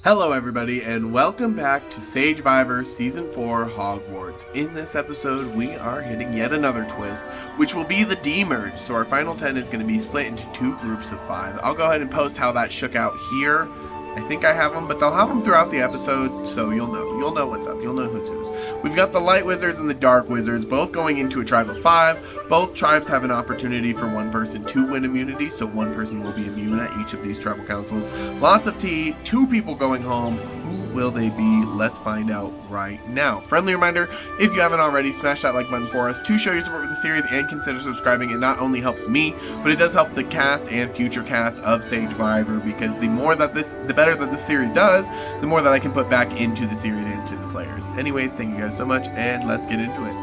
Hello everybody and welcome back to Sagevivor Season 4 Hogwarts. In this episode we are hitting yet another twist, which will be the demerge. So our final 10 is going to be split into two groups of 5. I'll go ahead and post how that shook out here. I think I have them, but they'll have them throughout the episode, so you'll know what's up, you'll know who's whose. We've got the Light Wizards and the Dark Wizards, both going into a tribe of 5. Both tribes have an opportunity for one person to win immunity, so one person will be immune at each of these tribal councils. Lots of tea, 2 people going home. Who will they be? Let's find out right now. Friendly reminder, if you haven't already, smash that like button for us to show your support for the series and consider subscribing. It not only helps me, but it does help the cast and future cast of Sagevivor, because the better that this series does, the more that I can put back into the series and to the players. Anyways, thank you guys so much, and let's get into it.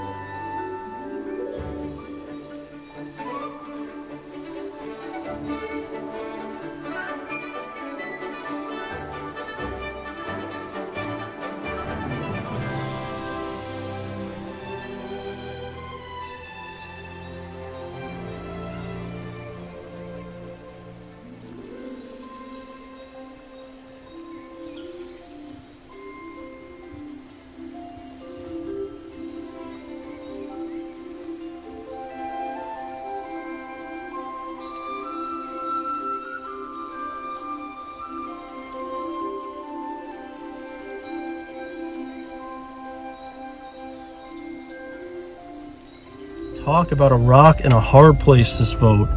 Talk about a rock and a hard place this vote.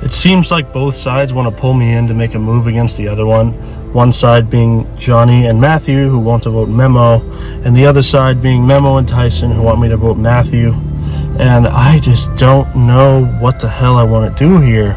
It seems like both sides want to pull me in to make a move against the other one. One side being Johnny and Matthew, who want to vote Memo, and the other side being Memo and Tyson, who want me to vote Matthew. And I just don't know what the hell I want to do here.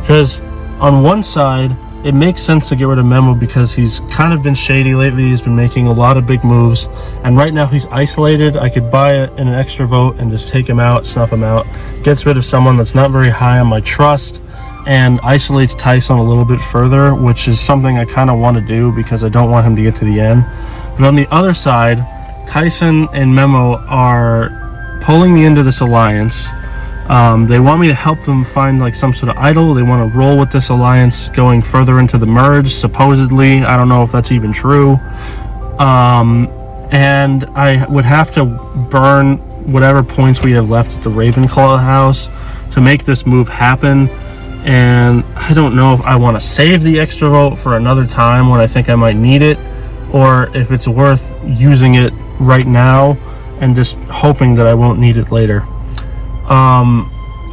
Because on one side, it makes sense to get rid of Memo because he's kind of been shady lately. He's been making a lot of big moves, and right now he's isolated. I could buy an extra vote and just take him out, snuff him out. Gets rid of someone that's not very high on my trust, and isolates Tyson a little bit further, which is something I kind of want to do because I don't want him to get to the end. But on the other side, Tyson and Memo are pulling me into this alliance. They want me to help them find like some sort of idol. They want to roll with this alliance going further into the merge, supposedly. I don't know if that's even true. And I would have to burn whatever points we have left at the Ravenclaw house to make this move happen. And I don't know if I want to save the extra vote for another time when I think I might need it, or if it's worth using it right now and just hoping that I won't need it later.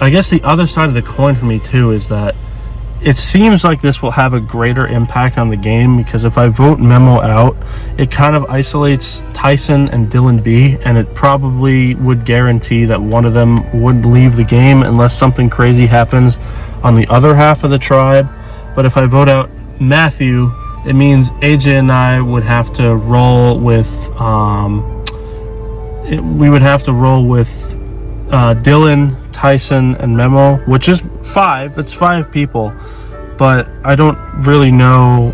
I guess the other side of the coin for me too is that it seems like this will have a greater impact on the game, because if I vote Memo out, it kind of isolates Tyson and Dylan B, and it probably would guarantee that one of them would leave the game unless something crazy happens on the other half of the tribe. But if I vote out Matthew, it means AJ and I would have to roll with Dylan, Tyson, and Memo, which is 5. It's 5 people, but I don't really know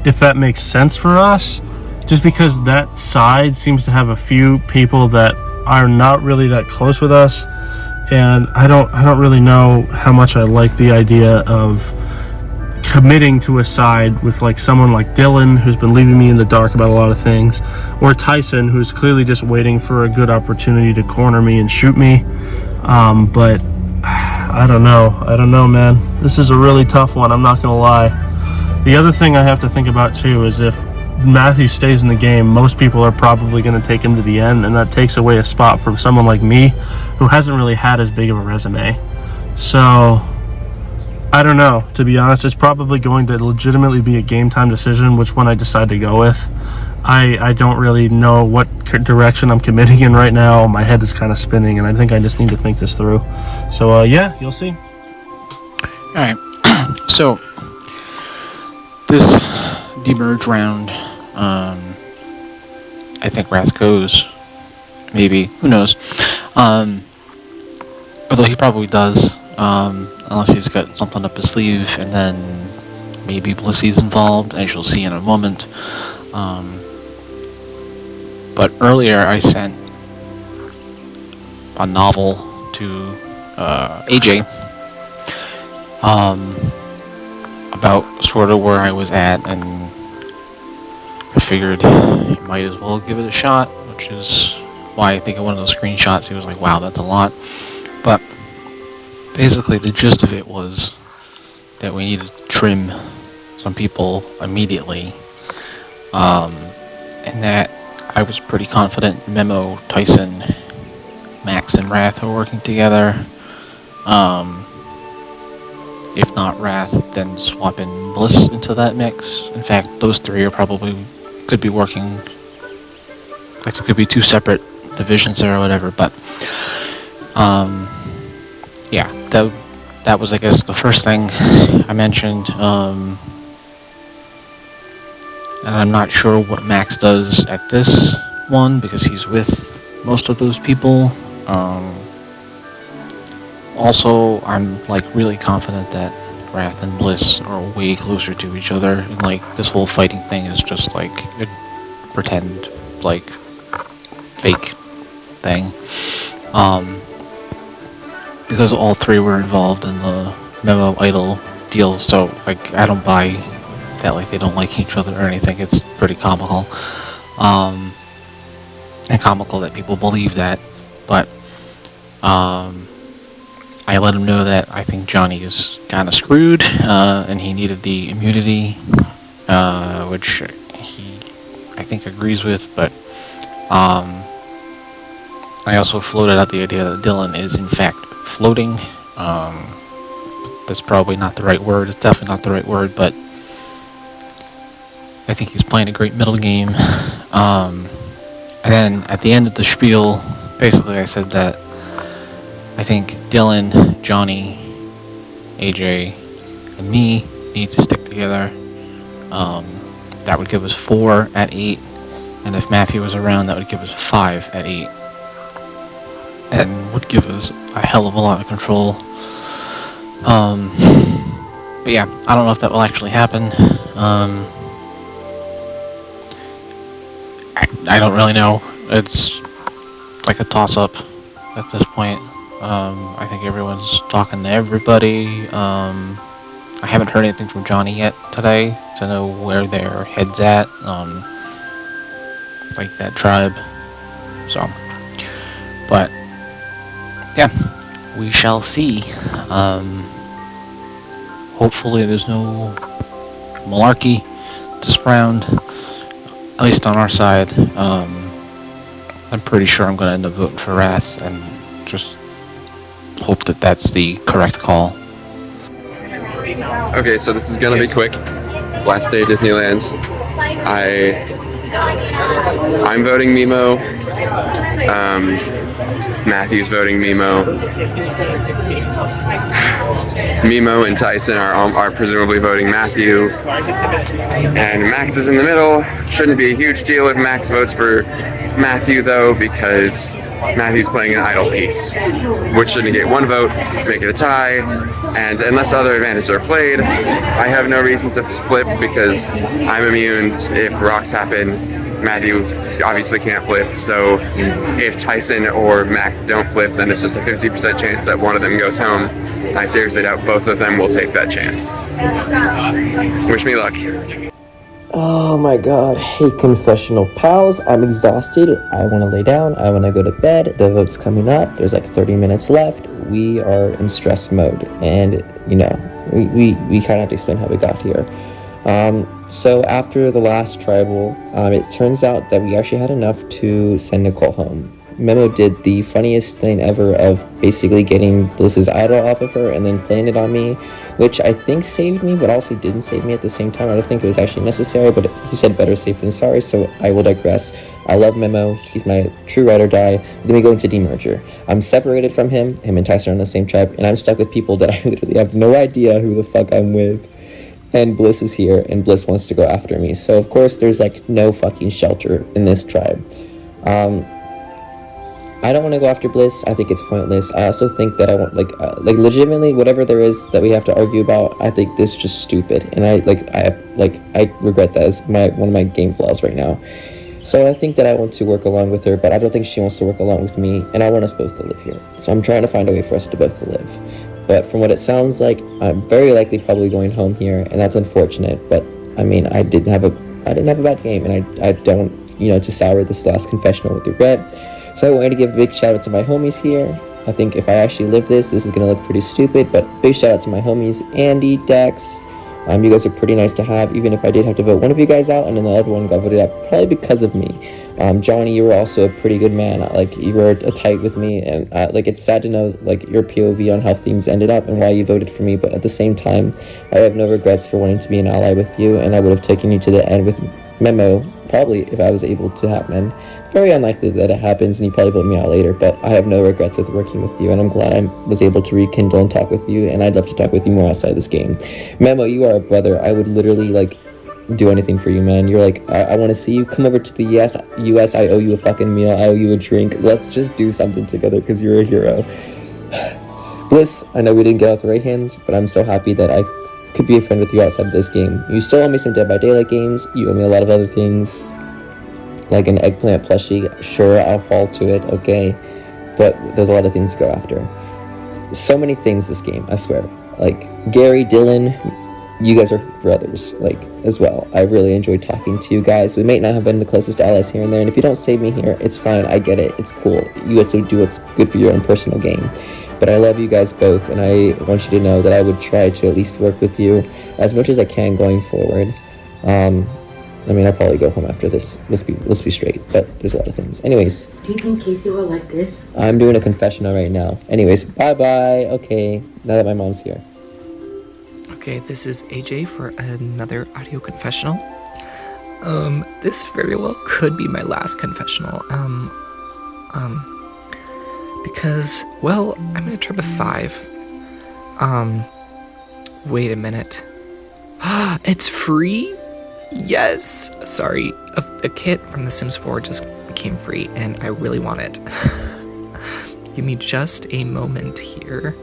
if that makes sense for us, just because that side seems to have a few people that are not really that close with us, and I don't really know how much I like the idea of committing to a side with like someone like Dylan, who's been leaving me in the dark about a lot of things, or Tyson, who's clearly just waiting for a good opportunity to corner me and shoot me. But I don't know, man. This is a really tough one, I'm not gonna lie. The other thing I have to think about too is if Matthew stays in the game, most people are probably going to take him to the end, and that takes away a spot from someone like me who hasn't really had as big of a resume. So I don't know, to be honest. It's probably going to legitimately be a game time decision which one I decide to go with. I don't really know what direction I'm committing in right now. My head is kind of spinning, and I think I just need to think this through. So yeah, you'll see. Alright, so this demerge round, I think Wrath goes, maybe, who knows. Although he probably does, unless he's got something up his sleeve, and then maybe Blissey's involved, as you'll see in a moment. But earlier I sent a novel to AJ about sort of where I was at and I figured you might as well give it a shot, which is why I think in one of those screenshots he was like, wow, that's a lot. But basically the gist of it was that we needed to trim some people immediately, and that I was pretty confident Memo, Tyson, Max, and Wrath are working together. If not Wrath, then swap in Bliss into that mix. In fact, those three are probably could be working. Like there could be two separate divisions there or whatever. But yeah, that was, I guess, the first thing I mentioned. And I'm not sure what Max does at this one because he's with most of those people. Also, I'm like really confident that Wrath and Bliss are way closer to each other, and like this whole fighting thing is just like a pretend, like fake thing. Because all three were involved in the Memo Idol deal, so like I don't buy that like they don't like each other or anything. It's pretty comical, and comical that people believe that, but I let him know that I think Johnny is kind of screwed, and he needed the immunity, which he, I think, agrees with, but I also floated out the idea that Dylan is, in fact, floating. That's probably not the right word. It's definitely not the right word, but I think he's playing a great middle game. And then at the end of the spiel, basically I said that I think Dylan, Johnny, AJ, and me need to stick together. That would give us 4 at 8. And if Matthew was around, that would give us 5 at 8. And would give us a hell of a lot of control. But yeah, I don't know if that will actually happen. I don't really know. It's like a toss-up at this point. I think everyone's talking to everybody. I haven't heard anything from Johnny yet today to know where their head's at. Like that tribe. So, but yeah, we shall see. Hopefully there's no malarkey this round, at least on our side. I'm pretty sure I'm going to end up voting for Wrath and just hope that that's the correct call. Okay, so this is gonna be quick. Last day at Disneyland. I'm voting Mimo. Matthew's voting Mimo. Mimo and Tyson are presumably voting Matthew. And Max is in the middle. Shouldn't be a huge deal if Max votes for Matthew, though, because Matthew's playing an idle piece, which shouldn't get one vote, make it a tie, and unless other advantages are played, I have no reason to flip because I'm immune if rocks happen. Matthew obviously can't flip, so if Tyson or Max don't flip, then it's just a 50% chance that one of them goes home. I seriously doubt both of them will take that chance. Wish me luck. Oh my god, hey confessional pals, I'm exhausted, I want to lay down, I want to go to bed, the vote's coming up, there's like 30 minutes left, we are in stress mode, and you know, we kind of have to explain how we got here. So after the last tribal, it turns out that we actually had enough to send Nicole home. Memo did the funniest thing ever of basically getting Bliss's idol off of her and then playing it on me, which I think saved me, but also didn't save me at the same time. I don't think it was actually necessary, but he said better safe than sorry, so I will digress. I love Memo, he's my true ride or die. Then we go into demerger. I'm separated from him and Tyson are on the same tribe, and I'm stuck with people that I literally have no idea who the fuck I'm with. And Bliss is here, and Bliss wants to go after me. So of course there's like no fucking shelter in this tribe. I don't want to go after Bliss. I think it's pointless. I also think that I want like legitimately whatever there is that we have to argue about. I think this is just stupid, and I regret that as one of my game flaws right now. So I think that I want to work along with her, but I don't think she wants to work along with me, and I want us both to live here. So I'm trying to find a way for us to both live. But from what it sounds like, I'm very likely probably going home here, and that's unfortunate. But I mean, I didn't have I didn't have a bad game, and I don't, to sour this last confessional with regret. So I wanted to give a big shout out to my homies here. I think if I actually live this is going to look pretty stupid, but big shout out to my homies, Andy, Dex. You guys are pretty nice to have, even if I did have to vote one of you guys out, and then the other one got voted out, probably because of me. Johnny, you were also a pretty good man. You were a tight with me, and it's sad to know, your POV on how things ended up and why you voted for me, but at the same time, I have no regrets for wanting to be an ally with you, and I would have taken you to the end with Memo, probably, if I was able to happen. Very unlikely that it happens, and you probably vote me out later, but I have no regrets with working with you, and I'm glad I was able to rekindle and talk with you, and I'd love to talk with you more outside this game. Memo, you are a brother. I would literally, do anything for you, man. You're I want to see you. Come over to the US. I owe you a fucking meal. I owe you a drink. Let's just do something together, because you're a hero. Bliss, I know we didn't get out the right hand, but I'm so happy that I could be a friend with you outside of this game. You still owe me some Dead by Daylight games. You owe me a lot of other things, like an eggplant plushie. Sure, I'll fall to it, okay, but there's a lot of things to go after. So many things this game, I swear. Gary, Dylan, you guys are brothers, as well. I really enjoyed talking to you guys. We may not have been the closest allies here and there, and if you don't save me here, it's fine, I get it, it's cool. You have to do what's good for your own personal game. But I love you guys both, and I want you to know that I would try to at least work with you as much as I can going forward. I'll probably go home after this. Let's be straight, but there's a lot of things. Anyways. Do you think Casey will like this? I'm doing a confessional right now. Anyways, bye-bye. Okay, now that my mom's here. Okay, this is AJ for another audio confessional. This very well could be my last confessional. Because, well, I'm gonna try a 5. Wait a minute. It's free? Yes! Sorry, a kit from The Sims 4 just became free, and I really want it. Give me just a moment here,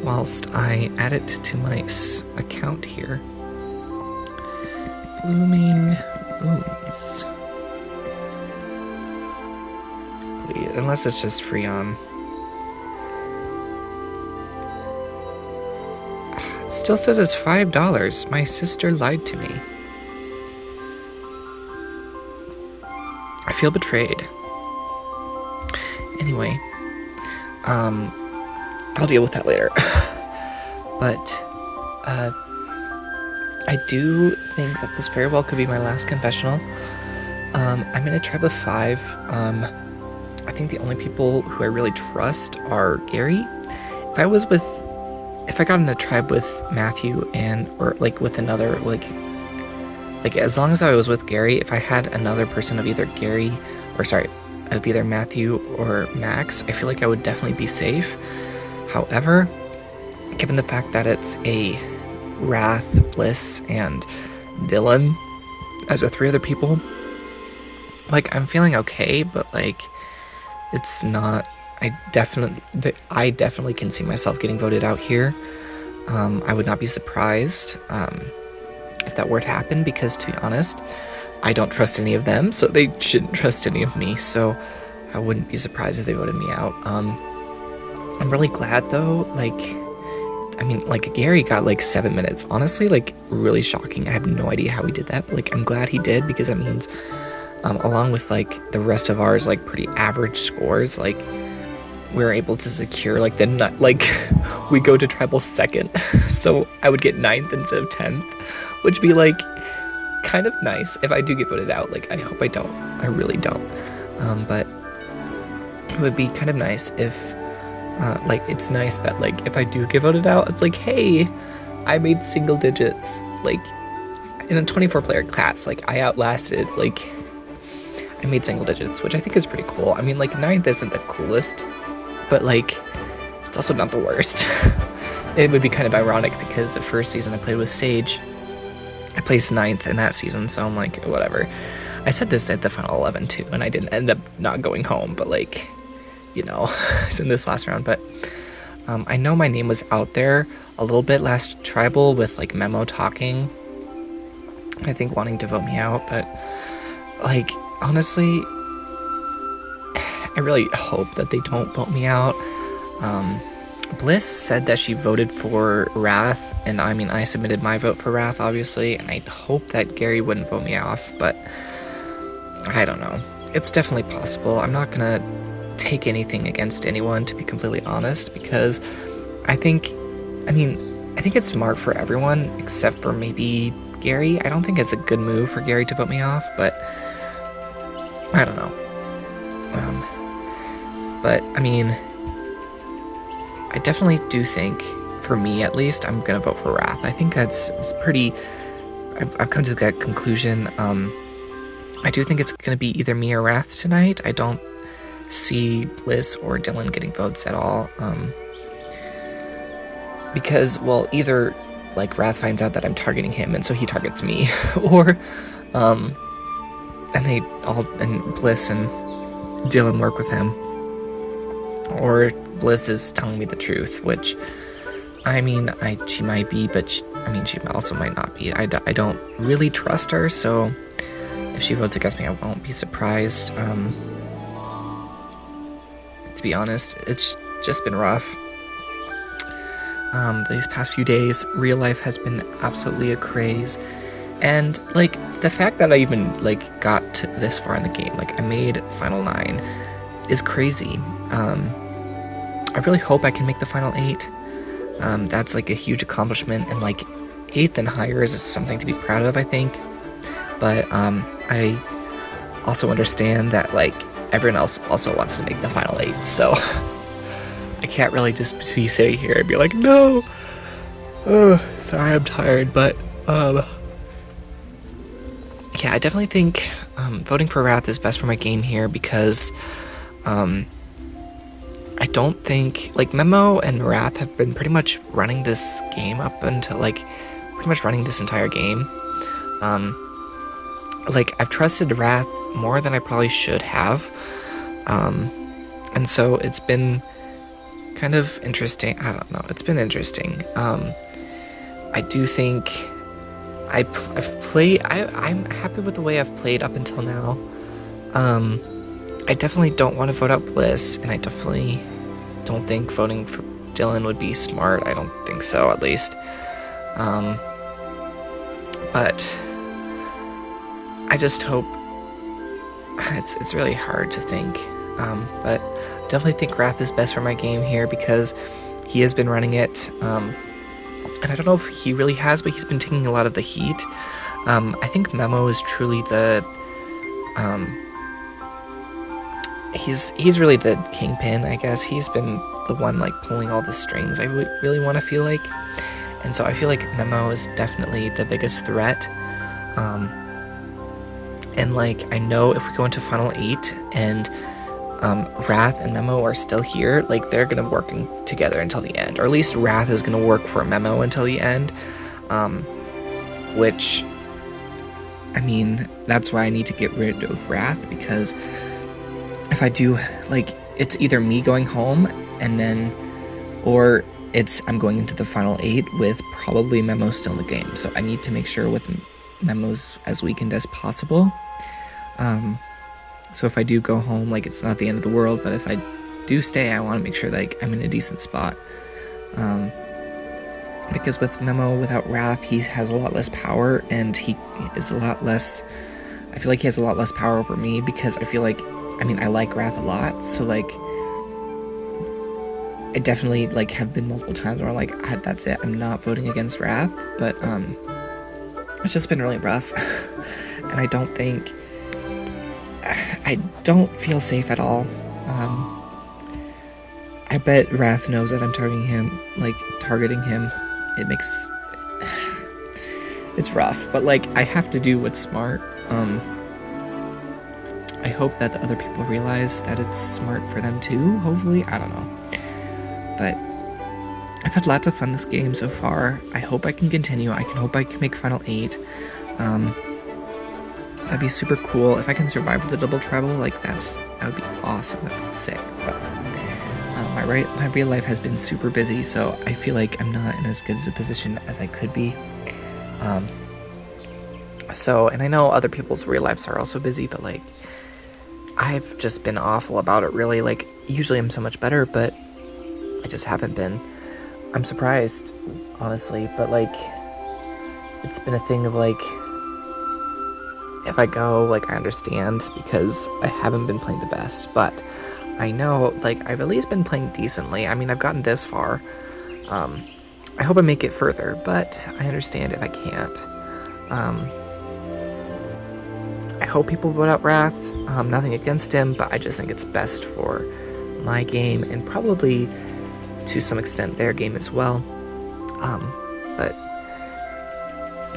whilst I add it to my account here. Blooming Wounds. Wait, unless it's just free on. It still says it's $5. My sister lied to me. I feel betrayed. Anyway, I'll deal with that later. But, I do think that this very well could be my last confessional. I'm in a tribe of 5. I think the only people who I really trust are Gary. If I got in a tribe with Matthew or with another, as long as I was with Gary, if I had another person of either Matthew or Max, I feel like I would definitely be safe. However, given the fact that it's a Wrath, Bliss, and Dylan as the 3 other people, I'm feeling okay, but it's not. I definitely can see myself getting voted out here. I would not be surprised if that were to happen, because, to be honest, I don't trust any of them, so they shouldn't trust any of me, so I wouldn't be surprised if they voted me out. I'm really glad, though, Gary got, 7 minutes. Honestly, really shocking. I have no idea how he did that, but, I'm glad he did, because that means, along with, the rest of ours, pretty average scores, we're able to secure, we go to tribal 2nd, so I would get 9th instead of 10th, which would be, kind of nice if I do get voted out. I hope I don't. I really don't. But it would be kind of nice if, it's nice that, if I do get voted out, it's hey, I made single digits, in a 24-player class, I outlasted, I made single digits, which I think is pretty cool. I mean, 9th isn't the coolest, but, it's also not the worst. It would be kind of ironic, because the first season I played with Sage, I placed 9th in that season, so I'm whatever. I said this at the final 11 too, and I didn't end up not going home, but it's in this last round. But I know my name was out there a little bit last tribal with Memo talking, I think, wanting to vote me out, but honestly, I really hope that they don't vote me out. Bliss said that she voted for Wrath and I mean, I submitted my vote for Wrath, obviously, and I hope that Gary wouldn't vote me off, but I don't know. It's definitely possible. I'm not gonna take anything against anyone, to be completely honest, because I think it's smart for everyone, except for maybe Gary. I don't think it's a good move for Gary to vote me off, but I don't know. But, I mean, I definitely do think, for me at least, I'm gonna vote for Wrath. I think it's pretty... I've come to that conclusion. I do think it's gonna be either me or Wrath tonight. I don't see Bliss or Dylan getting votes at all. Because, well, either, like, Wrath finds out that I'm targeting him, and so he targets me, or, and Bliss and Dylan work with him, or Bliss is telling me the truth, which, I mean, she might be, but she also might not be. I don't really trust her, so if she votes against me, I won't be surprised. To be honest, it's just been rough. These past few days, real life has been absolutely a craze, and, like, the fact that I even, like, got to this far in the game, like, I made Final 9, is crazy. I really hope I can make the Final 8. That's, like, a huge accomplishment, and, like, 8th and higher is something to be proud of, I think, but, I also understand that, like, everyone else also wants to make the Final 8, so I can't really just be sitting here and be like, no! Sorry, I'm tired, but, yeah, I definitely think, voting for Wrath is best for my game here, because, I don't think, like, Memo and Wrath have been pretty much running this game up until, like, pretty much running this entire game. Like, I've trusted Wrath more than I probably should have, and so it's been kind of interesting. I don't know, it's been interesting. I do think I'm happy with the way I've played up until now. I definitely don't want to vote out Bliss, and I definitely don't think voting for Dylan would be smart. I don't think so, at least. But I just hope... It's really hard to think. But I definitely think Wrath is best for my game here, because he has been running it. And I don't know if he really has, but he's been taking a lot of the heat. I think Memo is truly the... He's really the kingpin, I guess. He's been the one, like, pulling all the strings, I really want to feel like. And so I feel like Memo is definitely the biggest threat. And, like, I know if we go into Final 8 and Wrath and Memo are still here, like, they're gonna work together until the end. Or at least Wrath is gonna work for Memo until the end. Which, I mean, that's why I need to get rid of Wrath, because if I do, like, it's either me going home and then, or it's I'm going into the Final 8 with probably Memo still in the game. So I need to make sure with Memo's as weakened as possible. So if I do go home, like, it's not the end of the world, but if I do stay, I want to make sure that, like, I'm in a decent spot. Because with Memo without Wrath, he has a lot less power, and he is a lot less... I feel like he has a lot less power over me, because I feel like... I mean, I like Wrath a lot, so, like... I definitely, like, have been multiple times where I'm like, that's it, I'm not voting against Wrath, but, it's just been really rough. And I don't think... I don't feel safe at all. I bet Wrath knows that I'm targeting him. It makes... It's rough, but, like, I have to do what's smart. I hope that the other people realize that it's smart for them too, hopefully. I don't know. But I've had lots of fun this game so far. I hope I can continue. I hope I can make Final 8. That'd be super cool. If I can survive with the double travel, like, that would be awesome. That would be sick. But my real life has been super busy, so I feel like I'm not in as good as a position as I could be. And I know other people's real lives are also busy, but, like, I've just been awful about it, really. Like, usually I'm so much better, but I just haven't been. I'm surprised, honestly, but like, it's been a thing of like, if I go, like, I understand because I haven't been playing the best, but I know, like, I've at least been playing decently. I mean, I've gotten this far. I hope I make it further, but I understand if I can't. I hope people vote out Wrath. Nothing against him, but I just think it's best for my game and probably to some extent their game as well. But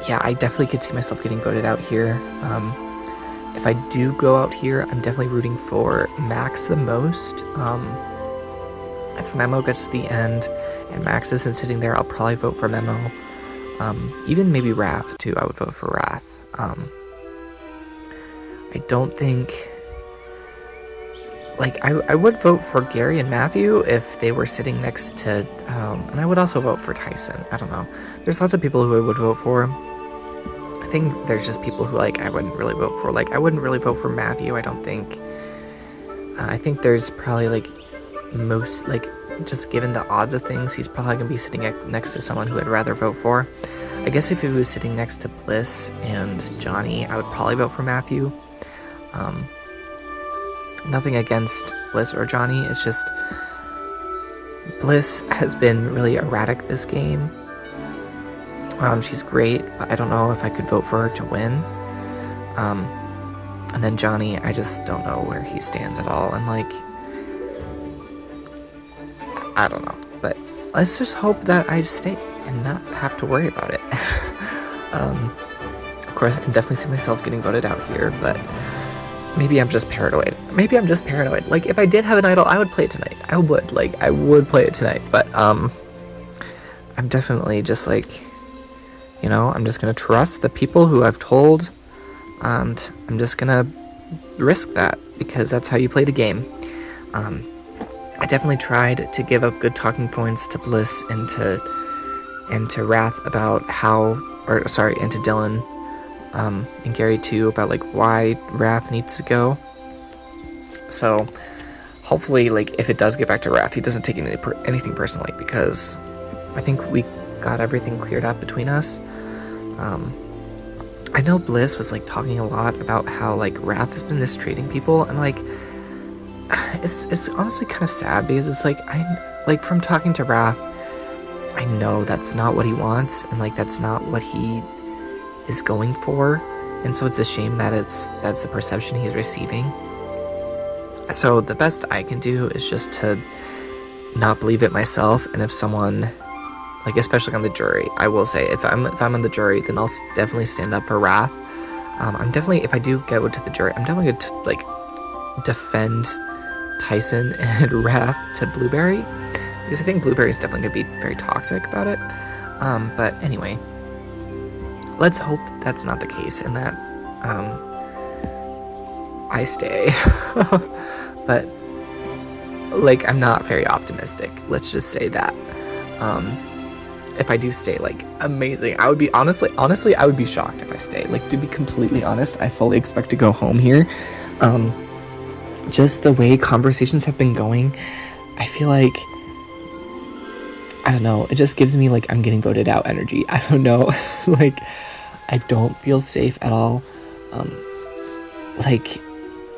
yeah, I definitely could see myself getting voted out here. If I do go out here, I'm definitely rooting for Max the most. If Memo gets to the end and Max isn't sitting there, I'll probably vote for Memo. Even maybe Wrath too, I would vote for Wrath. I don't think... Like, I would vote for Gary and Matthew if they were sitting next to... and I would also vote for Tyson. I don't know. There's lots of people who I would vote for. I think there's just people who, like, I wouldn't really vote for. Like, I wouldn't really vote for Matthew, I don't think. I think there's probably, like, most, like, just given the odds of things, he's probably going to be sitting next to someone who I'd rather vote for. I guess if he was sitting next to Bliss and Johnny, I would probably vote for Matthew. Nothing against Bliss or Johnny, it's just Bliss has been really erratic this game. She's great, but I don't know if I could vote for her to win. And then Johnny, I just don't know where he stands at all, and like, I don't know, but let's just hope that I stay and not have to worry about it. Of course, I can definitely see myself getting voted out here, but maybe I'm just paranoid. Like, if I did have an idol, I would play it tonight. I would play it tonight, but I'm definitely just like, you know, I'm just gonna trust the people who I've told, and I'm just gonna risk that, because that's how you play the game. I definitely tried to give up good talking points to Bliss and to Wrath about and to Dylan, and Gary too, about like why Wrath needs to go. So hopefully, like, if it does get back to Wrath, he doesn't take anything personally, because I think we got everything cleared up between us. I know Bliss was like talking a lot about how like Wrath has been mistreating people, and like it's honestly kind of sad, because it's like from talking to Wrath, I know that's not what he wants, and like that's not what he is going for, and so it's a shame that that's the perception he's receiving. So the best I can do is just to not believe it myself, and if someone, like, especially on the jury, I will say, if I'm on the jury, then I'll definitely stand up for Wrath. I'm definitely, if I do go to the jury, I'm definitely going to like defend Tyson and Wrath to Blueberry, because I think Blueberry is definitely going to be very toxic about it. But anyway, let's hope that's not the case, and that I stay. But like, I'm not very optimistic, let's just say that. If I do stay, like, amazing. I would be honestly I would be shocked if I stay. Like, to be completely honest, I fully expect to go home here. Just the way conversations have been going, I feel like, I don't know, it just gives me like I'm getting voted out energy. I don't know. Like, I don't feel safe at all. Like,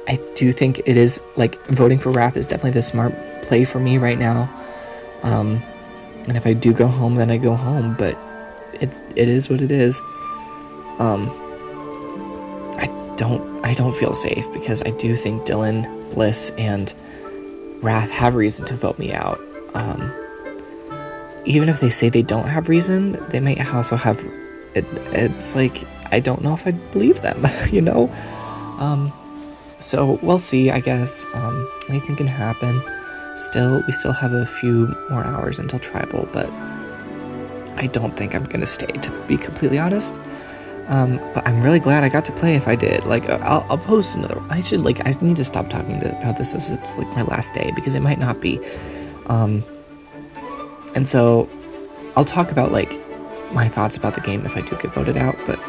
I do think it is, like, voting for Wrath is definitely the smart play for me right now. And if I do go home, then I go home, but it is what it is. I don't feel safe, because I do think Dylan, Bliss, and Wrath have reason to vote me out. Even if they say they don't have reason, they might also have it. It's like, I don't know if I believe them, you know? So we'll see, I guess. Anything can happen. We still have a few more hours until Tribal, but I don't think I'm gonna stay, to be completely honest. But I'm really glad I got to play if I did. Like, I'll post another. I need to stop talking about this as it's like my last day, because it might not be. And so I'll talk about like my thoughts about the game if I do get voted out. But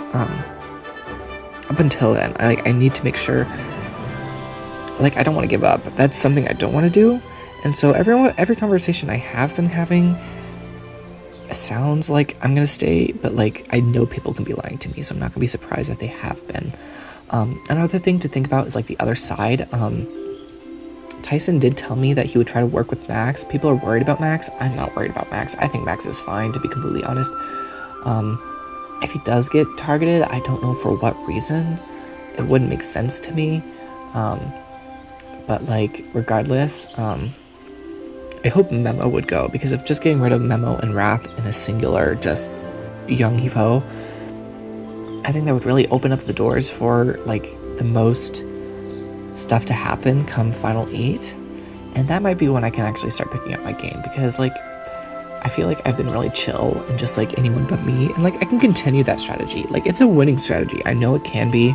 up until then, I need to make sure. Like, I don't want to give up. That's something I don't want to do. And so every conversation I have been having, sounds like I'm gonna stay, but like I know people can be lying to me, so I'm not gonna be surprised if they have been. Another thing to think about is like the other side. Tyson did tell me that he would try to work with Max. People are worried about Max. I'm not worried about Max. I think Max is fine, to be completely honest. If he does get targeted, I don't know for what reason. It wouldn't make sense to me. But like, regardless, I hope Memo would go, because if just getting rid of Memo and Wrath in a singular, just young Evo, I think that would really open up the doors for like the most stuff to happen come Final 8, and that might be when I can actually start picking up my game, because like I feel like I've been really chill and just like anyone but me, and like I can continue that strategy. Like, it's a winning strategy. I know it can be,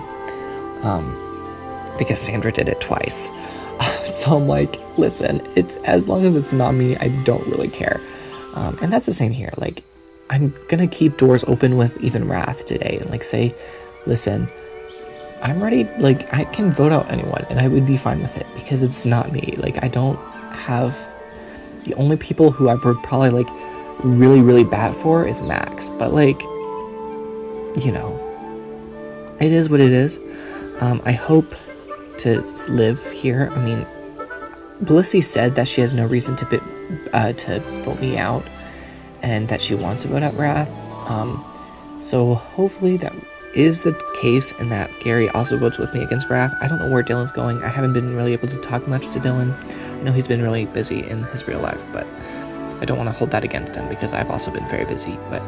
because Sandra did it twice. So I'm like, listen, it's as long as it's not me, I don't really care. And that's the same here. Like, I'm gonna keep doors open with even Wrath today and like say, listen, I'm ready. Like, I can vote out anyone and I would be fine with it, because it's not me. Like, I don't have, the only people who I would probably like really, really bad for is Max. But like, you know, it is what it is. I hope to live here. I mean, Blissey said that she has no reason to vote me out, and that she wants to vote out Wrath. So hopefully that is the case, and that Gary also votes with me against Wrath. I don't know where Dylan's going. I haven't been really able to talk much to Dylan. I know he's been really busy in his real life, but I don't want to hold that against him, because I've also been very busy. But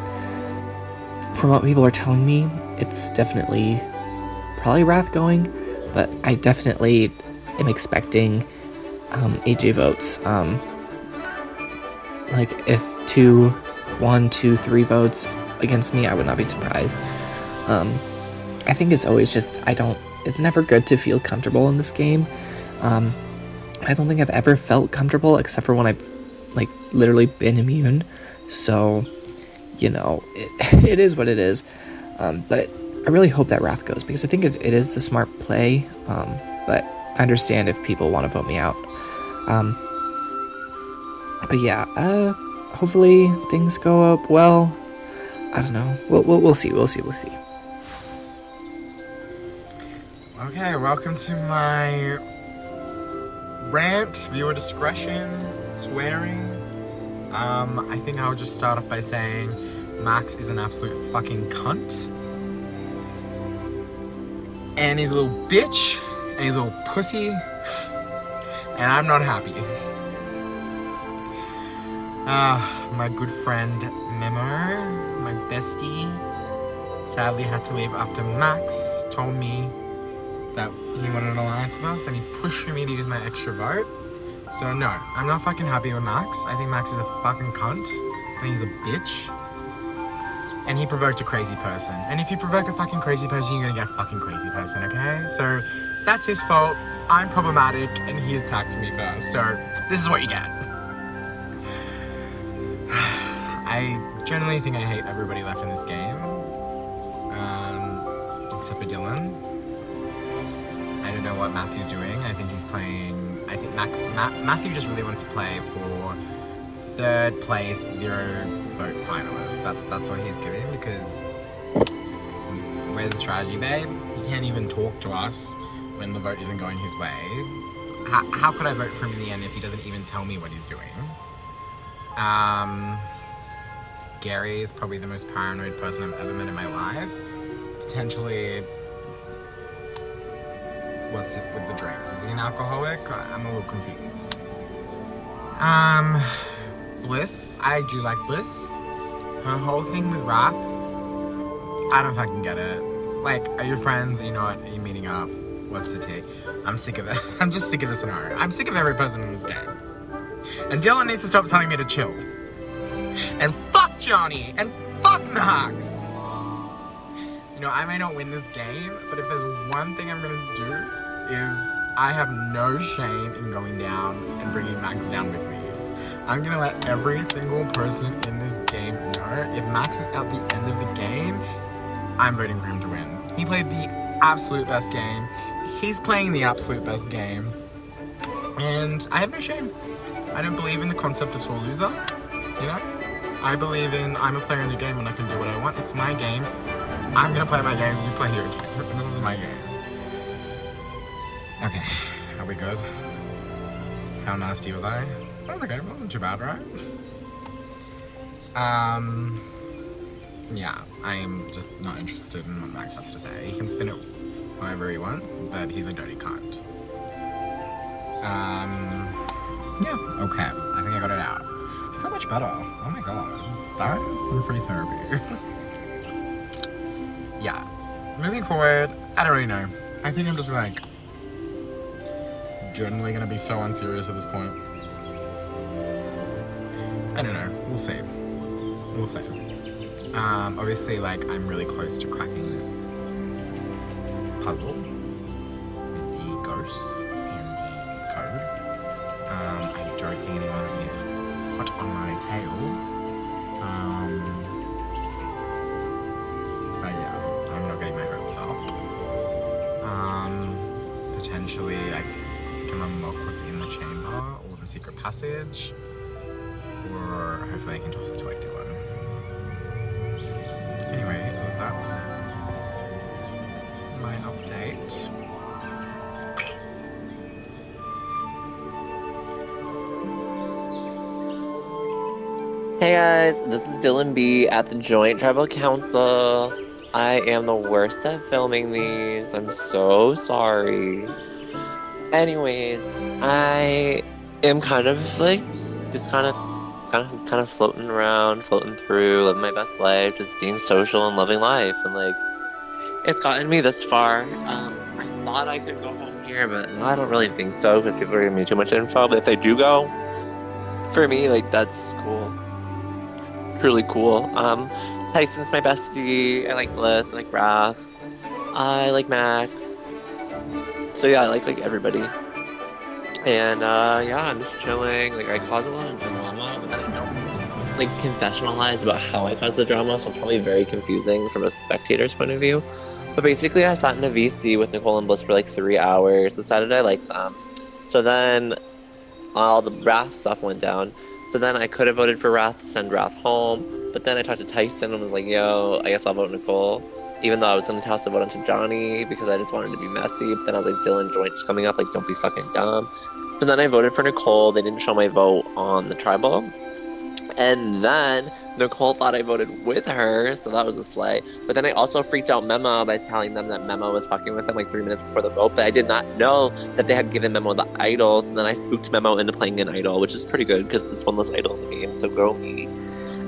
from what people are telling me, it's definitely probably Wrath going, but I definitely am expecting AJ votes. Like, if 1, 2, 3 votes against me, I would not be surprised. I think it's always just, it's never good to feel comfortable in this game. I don't think I've ever felt comfortable except for when I've like literally been immune. So, you know, it is what it is. But I really hope that Wrath goes, because I think it is the smart play. But I understand if people want to vote me out. But yeah, hopefully things go up well. I don't know. We'll see. Okay, welcome to my rant. Viewer discretion, swearing. I think I'll just start off by saying Max is an absolute fucking cunt. And he's a little bitch. And he's a little pussy. And I'm not happy. My good friend Memo, my bestie, sadly had to leave after Max told me that he wanted an alliance with us, and he pushed for me to use my extra vote. So no, I'm not fucking happy with Max. I think Max is a fucking cunt. I think he's a bitch. And he provoked a crazy person. And if you provoke a fucking crazy person, you're gonna get a fucking crazy person, okay? So that's his fault. I'm problematic, and he attacked me first. So this is what you get. I generally think I hate everybody left in this game. Except for Dylan. I don't know what Matthew's doing. I think he's playing... I think Matthew just really wants to play for 3rd place, 0 vote finalist. That's what he's giving, because... Where's the strategy, babe? He can't even talk to us when the vote isn't going his way. How could I vote for him in the end if he doesn't even tell me what he's doing? Gary is probably the most paranoid person I've ever met in my life. Potentially... What's it with the drinks? Is he an alcoholic? I'm a little confused. Bliss. I do like Bliss. Her whole thing with Wrath, I don't fucking get it. Like, are you friends? You know what? Are you meeting up? What's the tea? I'm sick of it. I'm just sick of the scenario. I'm sick of every person in this game. And Dylan needs to stop telling me to chill. And fuck Johnny! And fuck Max! You know, I may not win this game, but if there's one thing I'm gonna do, is I have no shame in going down and bringing Max down with me. I'm gonna let every single person in this game know, if Max is at the end of the game, I'm voting for him to win. He played the absolute best game. He's playing the absolute best game. And I have no shame. I don't believe in the concept of sore loser, you know? I believe I'm a player in the game and I can do what I want. It's my game. I'm gonna play my game. You play your game. This is my game. Okay, are we good? How nasty was I? That was okay. It wasn't too bad, right? Yeah, I'm just not interested in what Max has to say. He can spin it however he wants, but he's a dirty cunt. Yeah, okay. I think I got it out. I feel much better. Oh my god. That is some free therapy. Yeah. Moving forward, I don't really know. I think I'm just like generally gonna be so unserious at this point. I don't know. We'll see. We'll see. Obviously, like, I'm really close to cracking this puzzle with the ghosts and the code. I don't think anyone is hot on my tail. But yeah, I'm not getting my hopes up. Potentially, I can unlock what's in the chamber or the secret passage, or hopefully I can toss it to like Dylan. Anyway, that's my update. Hey guys, this is Dylan B at the Joint Tribal Council. I am the worst at filming these. I'm so sorry. Anyways, I am kind of like just kind of floating around, floating through, living my best life, just being social and loving life, and like it's gotten me this far. I thought I could go home here, but I don't really think so because people are giving me too much info. But if they do go, for me, like that's cool, truly cool. Tyson's my bestie. I like Bliss. I like Raph. I like Max. So yeah, I like everybody. And yeah, I'm just chilling. Like I cause a lot of drama, but then I don't like confessionalize about how I cause the drama, so it's probably very confusing from a spectator's point of view. But basically, I sat in a VC with Nicole and Bliss for like 3 hours. Decided I liked them. So then all the Wrath stuff went down. So then I could have voted for Wrath to send Wrath home. But then I talked to Tyson and was like, yo, I guess I'll vote Nicole. Even though I was going to toss the vote onto Johnny because I just wanted to be messy. But then I was like, Dylan Joint's coming up, like, don't be fucking dumb. So then I voted for Nicole. They didn't show my vote on the tribal. And then Nicole thought I voted with her, so that was a slay. But then I also freaked out Memo by telling them that Memo was fucking with them like 3 minutes before the vote. But I did not know that they had given Memo the idol. So then I spooked Memo into playing an idol, which is pretty good because it's one less idol in the game, so go me.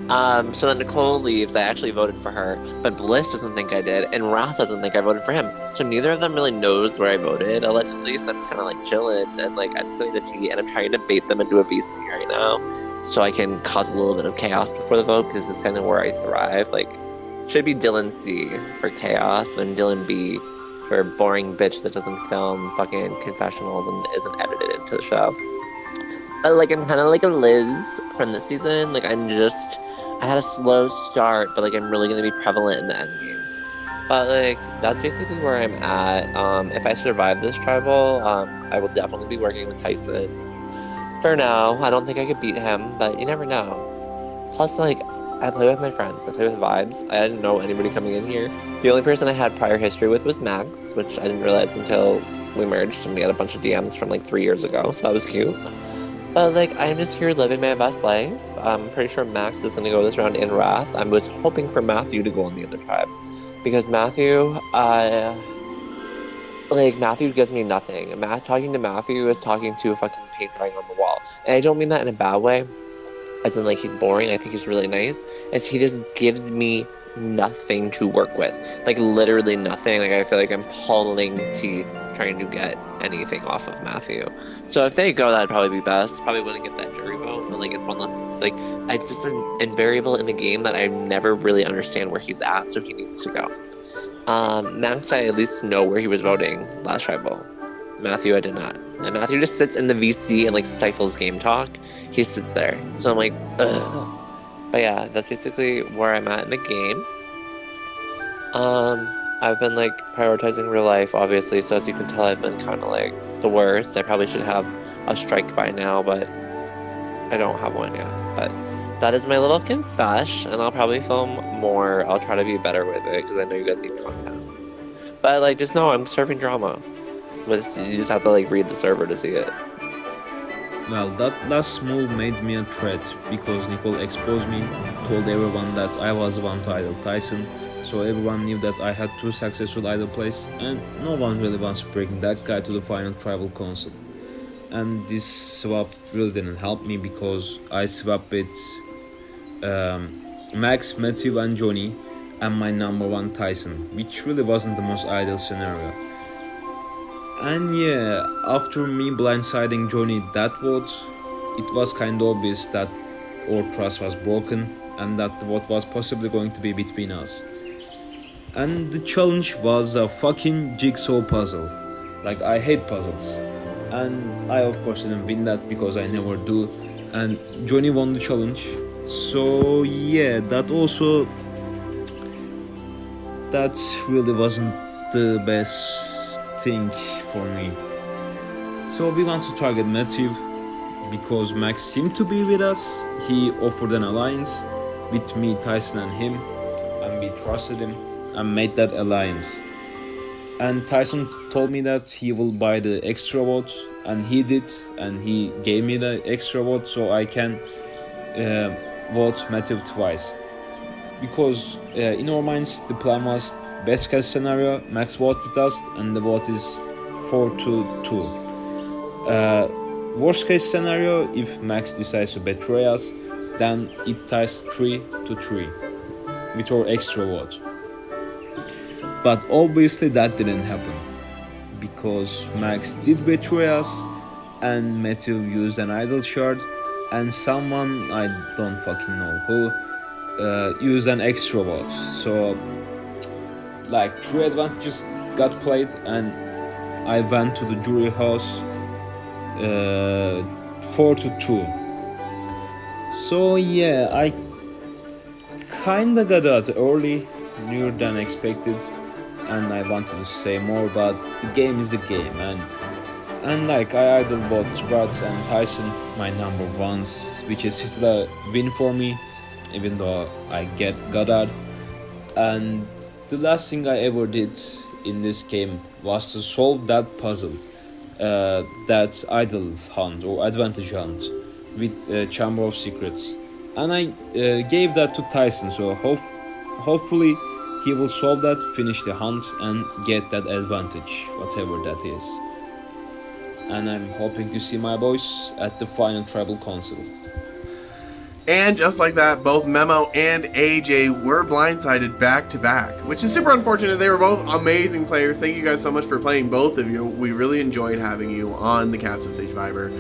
So then Nicole leaves. I actually voted for her, but Bliss doesn't think I did, and Wrath doesn't think I voted for him. So neither of them really knows where I voted, allegedly. So I'm just kind of like chilling, and like I'm sitting the tea, and I'm trying to bait them into a VC right now, so I can cause a little bit of chaos before the vote, because this is kind of where I thrive. Like, should be Dylan C for chaos, and Dylan B for boring bitch that doesn't film fucking confessionals and isn't edited into the show. But like I'm kind of like a Liz from this season. Like I had a slow start, but like I'm really gonna be prevalent in the end game. But like that's basically where I'm at. If I survive this tribal, I will definitely be working with Tyson. For now, I don't think I could beat him, but you never know. Plus, like I play with my friends. I play with vibes. I didn't know anybody coming in here. The only person I had prior history with was Max, which I didn't realize until we merged and we had a bunch of DMs from like 3 years ago. So that was cute. But like, I'm just here living my best life. I'm pretty sure Max is gonna go this round in Wrath. I was hoping for Matthew to go on the other tribe. Because Matthew, Matthew gives me nothing. Talking to Matthew is talking to a fucking paint drawing on the wall. And I don't mean that in a bad way. As in, like, he's boring. I think he's really nice. As he just gives me nothing to work with. Like, literally nothing. Like, I feel like I'm pulling teeth trying to get anything off of Matthew. So if they go, that'd probably be best. Probably wouldn't get that jury vote, but like it's one less, like it's just an invariable in the game that I never really understand where he's at, so he needs to go. Max, I at least know where he was voting last tribal. Matthew, I did not. And Matthew just sits in the VC and like stifles game talk. He sits there. So I'm like, ugh. But yeah, that's basically where I'm at in the game. I've been like prioritizing real life, obviously, so as you can tell, I've been kind of like the worst. I probably should have a strike by now, but I don't have one yet. But that is my little confess, and I'll probably film more. I'll try to be better with it because I know you guys need content. But like, just know I'm serving drama. But you just have to like read the server to see it. Well, that last move made me a threat because Nicole exposed me, told everyone that I was the one to idol Tyson, so everyone knew that I had 2 successful idol plays, and no one really wants to bring that guy to the final tribal council. And this swap really didn't help me because I swapped with Max, Matthew and Johnny and my number 1 Tyson, which really wasn't the most ideal scenario. And yeah, after me blindsiding Johnny that vote, it was kinda obvious that our trust was broken and that the vote was possibly going to be between us. And the challenge was a fucking jigsaw puzzle. Like, I hate puzzles. And I of course didn't win that because I never do. And Johnny won the challenge. So yeah, that really wasn't the best thing for me. So we want to target Matthew because Max seemed to be with us. He offered an alliance with me, Tyson and him, and we trusted him and made that alliance. And Tyson told me that he will buy the extra vote, and he did, and he gave me the extra vote so I can vote Matthew twice. Because in our minds the plan was best case scenario, Max vote with us, and the vote is 4-2. Worst case scenario, if Max decides to betray us, then it ties 3-3 with our extra vote. But obviously that didn't happen because Max did betray us and Matthew used an idol shard and someone, I don't fucking know who, used an extra vote. So like 3 advantages got played and I went to the jury house 4-2. So yeah, I kinda got out early, nearer than expected, and I wanted to say more, but the game is the game, and like I idol both Rats and Tyson, my number 1s, which is still a win for me, even though I got out. And the last thing I ever did in this game was to solve that puzzle, that idol hunt or advantage hunt with Chamber of Secrets, and I gave that to Tyson, so hopefully he will solve that, finish the hunt and get that advantage, whatever that is. And I'm hoping to see my boys at the final tribal council. And just like that, both Memo and AJ were blindsided back to back, which is super unfortunate. They were both amazing players. Thank you guys so much for playing, both of you. We really enjoyed having you on the cast of Sagevivor.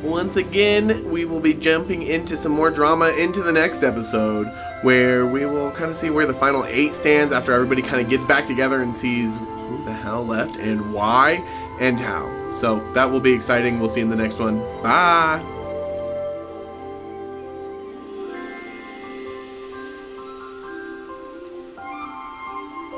Once again, we will be jumping into some more drama into the next episode, where we will kind of see where the final 8 stands after everybody kind of gets back together and sees who the hell left and why and how. So that will be exciting. We'll see you in the next one. Bye!